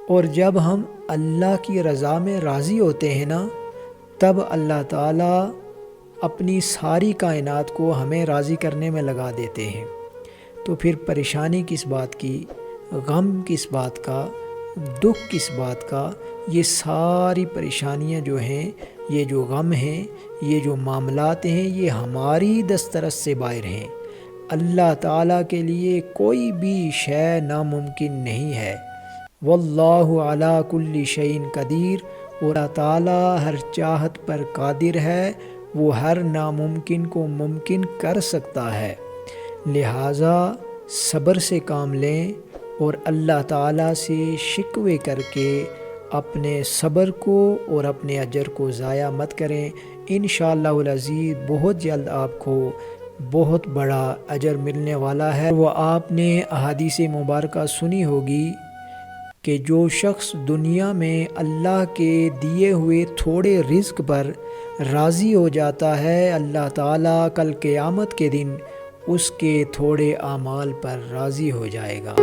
اور جب ہم اللہ کی رضا میں راضی ہوتے ہیں نا، تب اللہ تعالیٰ اپنی ساری کائنات کو ہمیں راضی کرنے میں لگا دیتے ہیں۔ تو پھر پریشانی کس بات کی، غم کس بات کا، دکھ کس بات کا؟ یہ ساری پریشانیاں جو ہیں، یہ جو غم ہیں، یہ جو معاملات ہیں، یہ ہماری دسترس سے باہر ہیں۔ اللہ تعالیٰ کے لیے کوئی بھی شے ناممکن نہیں ہے۔ واللہ علی کل شیء قدیر، اور اللہ تعالیٰ ہر چاہت پر قادر ہے، وہ ہر ناممکن کو ممکن کر سکتا ہے۔ لہٰذا صبر سے کام لیں اور اللہ تعالیٰ سے شکوے کر کے اپنے صبر کو اور اپنے اجر کو ضائع مت کریں۔ انشاءاللہ العزیز بہت جلد آپ کو بہت بڑا اجر ملنے والا ہے۔ وہ آپ نے احادیث مبارکہ سنی ہوگی کہ جو شخص دنیا میں اللہ کے دیے ہوئے تھوڑے رزق پر راضی ہو جاتا ہے، اللہ تعالیٰ کل قیامت کے دن اس کے تھوڑے اعمال پر راضی ہو جائے گا۔